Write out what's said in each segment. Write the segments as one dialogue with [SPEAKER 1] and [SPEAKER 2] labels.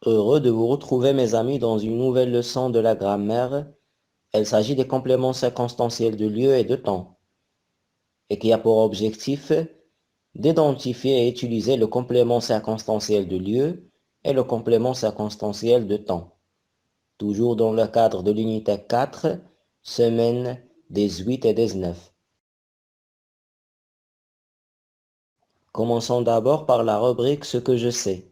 [SPEAKER 1] Heureux de vous retrouver, mes amis, dans une nouvelle leçon de la grammaire. Il s'agit des compléments circonstanciels de lieu et de temps, et qui a pour objectif d'identifier et utiliser le complément circonstanciel de lieu et le complément circonstanciel de temps, toujours dans le cadre de l'unité 4, semaines 18 et 19. Commençons d'abord par la rubrique « Ce que je sais »,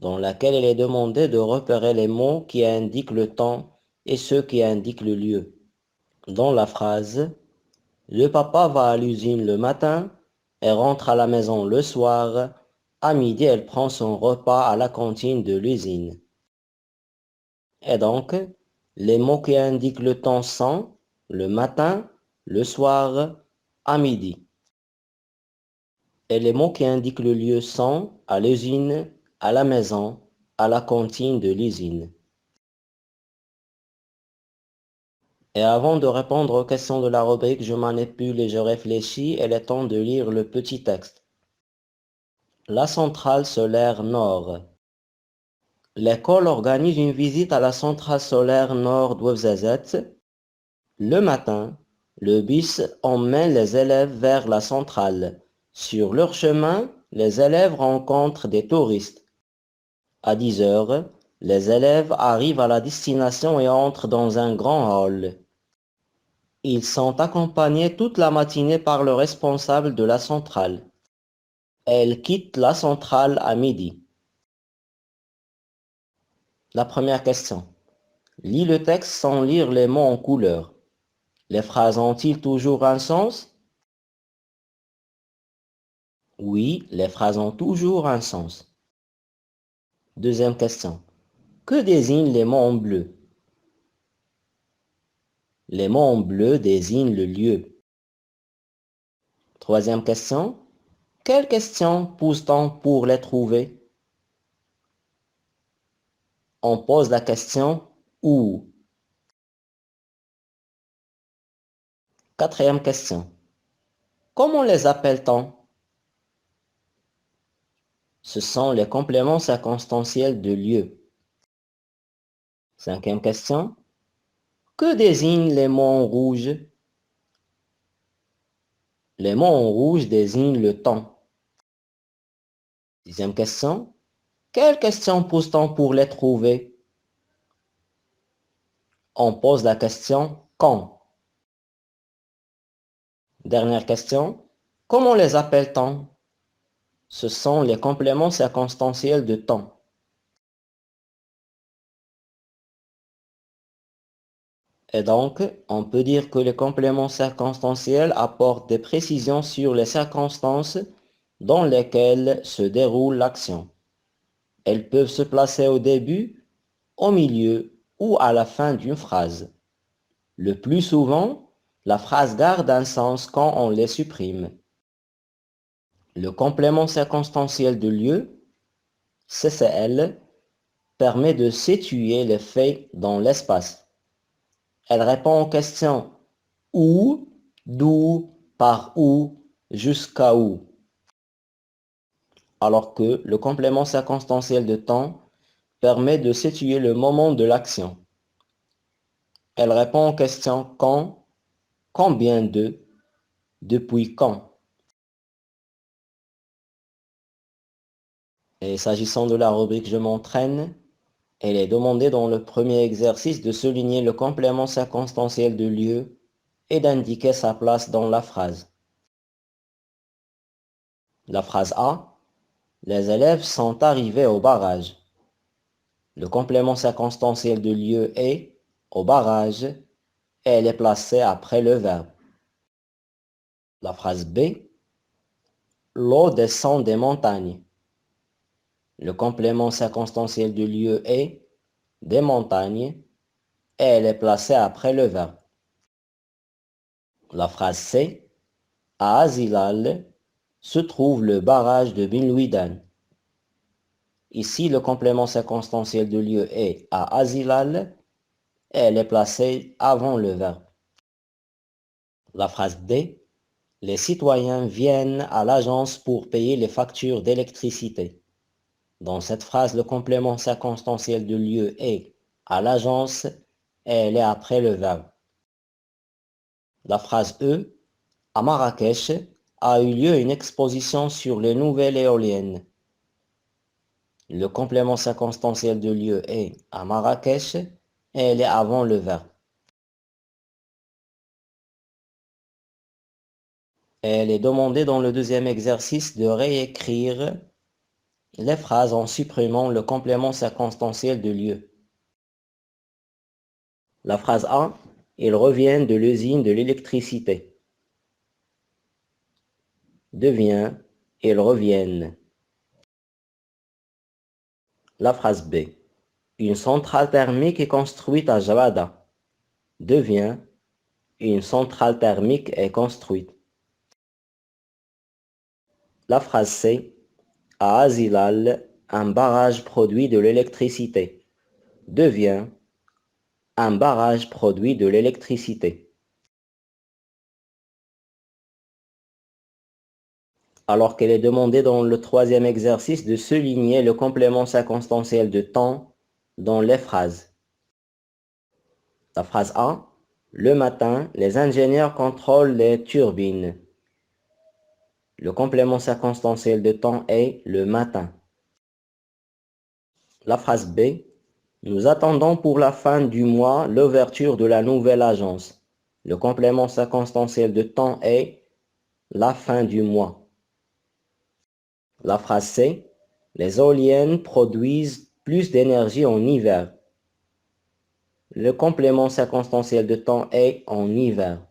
[SPEAKER 1] dans laquelle il est demandé de repérer les mots qui indiquent le temps et ceux qui indiquent le lieu. Dans la phrase « Le papa va à l'usine le matin et rentre à la maison le soir. À midi, elle prend son repas à la cantine de l'usine. » Et donc, les mots qui indiquent le temps sont le matin, le soir, à midi. Et les mots qui indiquent le lieu sont à l'usine, à la maison, à la cantine de l'usine. Et avant de répondre aux questions de la rubrique, je manipule et je réfléchis, il est temps de lire le petit texte. La centrale solaire Nord. L'école organise une visite à la centrale solaire Nord d'Ouarzazate. Le matin, le bus emmène les élèves vers la centrale. Sur leur chemin, les élèves rencontrent des touristes. À 10 heures, les élèves arrivent à la destination et entrent dans un grand hall. Ils sont accompagnés toute la matinée par le responsable de la centrale. Elle quitte la centrale à midi. La première question. Lis le texte sans lire les mots en couleur. Les phrases ont-ils toujours un sens? Oui, les phrases ont toujours un sens. Deuxième question. Que désignent les mots en bleu? Les mots en bleu désignent le lieu. Troisième question. Quelles questions pose-t-on pour les trouver? On pose la question où? Quatrième question. Comment les appelle-t-on? Ce sont les compléments circonstanciels de lieu. Cinquième question. Que désignent les mots en rouge? Les mots en rouge désignent le temps. Sixième question. Quelles questions pose-t-on pour les trouver? On pose la question quand. Dernière question. Comment les appelle-t-on? Ce sont les compléments circonstanciels de temps. Et donc, on peut dire que les compléments circonstanciels apportent des précisions sur les circonstances dans lesquelles se déroule l'action. Elles peuvent se placer au début, au milieu ou à la fin d'une phrase. Le plus souvent, la phrase garde un sens quand on les supprime. Le complément circonstanciel de lieu, CCL, permet de situer les faits dans l'espace. Elle répond aux questions où, d'où, par où, jusqu'à où. Alors que le complément circonstanciel de temps permet de situer le moment de l'action. Elle répond aux questions quand, combien de, depuis quand. Et s'agissant de la rubrique Je m'entraîne, elle est demandée dans le premier exercice de souligner le complément circonstanciel de lieu et d'indiquer sa place dans la phrase. La phrase A. Les élèves sont arrivés au barrage. Le complément circonstanciel de lieu est au barrage et elle est placée après le verbe. La phrase B. L'eau descend des montagnes. Le complément circonstanciel de lieu est des montagnes et elle est placée après le verbe. La phrase C. À Azilal se trouve le barrage de Binlouidan. Ici, le complément circonstanciel de lieu est à Azilal et elle est placée avant le verbe. La phrase D. Les citoyens viennent à l'agence pour payer les factures d'électricité. Dans cette phrase, le complément circonstanciel de lieu est à l'agence et elle est après le verbe. La phrase E, à Marrakech, a eu lieu une exposition sur les nouvelles éoliennes. Le complément circonstanciel de lieu est à Marrakech et elle est avant le verbe. Elle est demandée dans le deuxième exercice de réécrire les phrases en supprimant le complément circonstanciel de lieu. La phrase A, ils reviennent de l'usine de l'électricité. Devient, ils reviennent. La phrase B, une centrale thermique est construite à Jawada. Devient, une centrale thermique est construite. La phrase C, à Azilal, un barrage produit de l'électricité. Devient, un barrage produit de l'électricité. Alors qu'elle est demandée dans le troisième exercice de souligner le complément circonstanciel de temps dans les phrases. La phrase A, le matin, les ingénieurs contrôlent les turbines. Le complément circonstanciel de temps est le matin. La phrase B, nous attendons pour la fin du mois l'ouverture de la nouvelle agence. Le complément circonstanciel de temps est la fin du mois. La phrase C, les éoliennes produisent plus d'énergie en hiver. Le complément circonstanciel de temps est en hiver.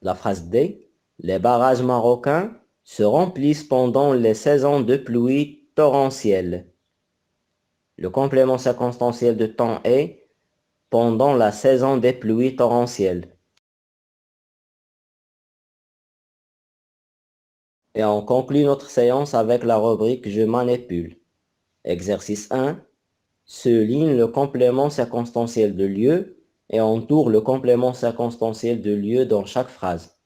[SPEAKER 1] La phrase D, les barrages marocains se remplissent pendant les saisons de pluie torrentielle. Le complément circonstanciel de temps est pendant la saison des pluies torrentielles. Et on conclut notre séance avec la rubrique Je manipule. Exercice 1. Souligne le complément circonstanciel de lieu et entoure le complément circonstanciel de lieu dans chaque phrase.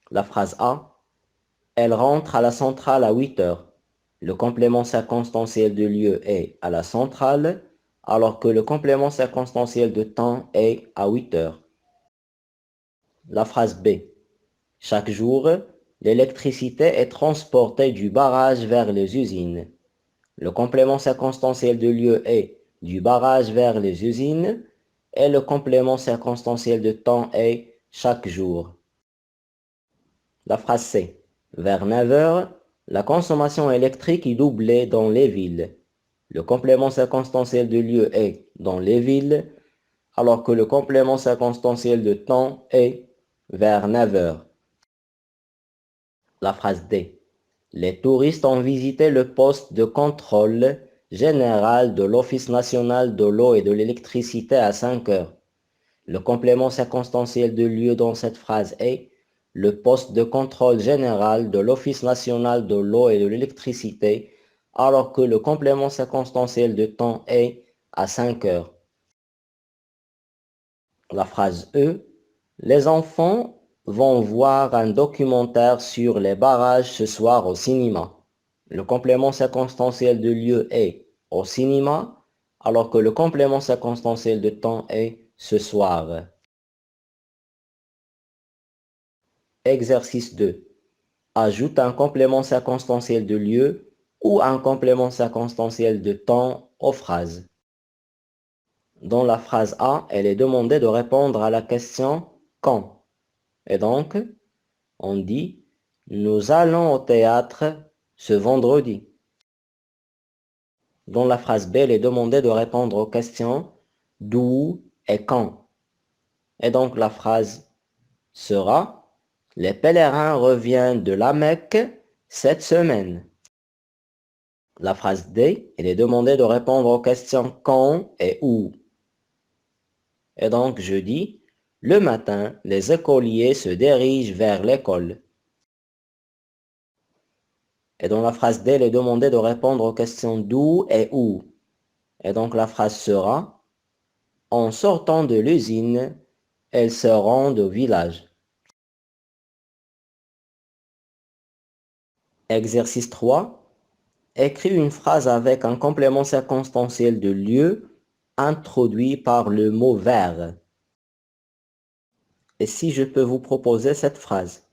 [SPEAKER 1] La phrase A. Elle rentre à la centrale à 8 heures. Le complément circonstanciel de lieu est à la centrale, alors que le complément circonstanciel de temps est à 8 heures. La phrase B. Chaque jour, l'électricité est transportée du barrage vers les usines. Le complément circonstanciel de lieu est du barrage vers les usines et le complément circonstanciel de temps est chaque jour. La phrase C. Vers 9 heures, la consommation électrique est doublée dans les villes. Le complément circonstanciel de lieu est dans les villes, alors que le complément circonstanciel de temps est vers 9 heures. La phrase D. Les touristes ont visité le poste de contrôle général de l'Office national de l'eau et de l'électricité à 5 heures. Le complément circonstanciel de lieu dans cette phrase est le poste de contrôle général de l'Office national de l'eau et de l'électricité, alors que le complément circonstanciel de temps est à 5 heures. La phrase E. Les enfants vont voir un documentaire sur les barrages ce soir au cinéma. Le complément circonstanciel de lieu est au cinéma, alors que le complément circonstanciel de temps est ce soir. Exercice 2. Ajoute un complément circonstanciel de lieu ou un complément circonstanciel de temps aux phrases. Dans la phrase A, elle est demandée de répondre à la question « Quand ?» Et donc, on dit « Nous allons au théâtre ce vendredi ». Dans la phrase B, elle est demandée de répondre aux questions « D'où et quand ?» Et donc la phrase sera « Les pèlerins reviennent de la Mecque cette semaine ». La phrase D, elle est demandée de répondre aux questions « Quand » et « Où ». Et donc je dis « Le matin, les écoliers se dirigent vers l'école ». Et dans la phrase D, elle est demandée de répondre aux questions d'où et où. Et donc la phrase sera « En sortant de l'usine, elles se rendent au village ». Exercice 3. Écris une phrase avec un complément circonstanciel de lieu introduit par le mot vers. Et si je peux vous proposer cette phrase,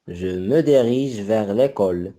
[SPEAKER 1] je me dirige vers l'école.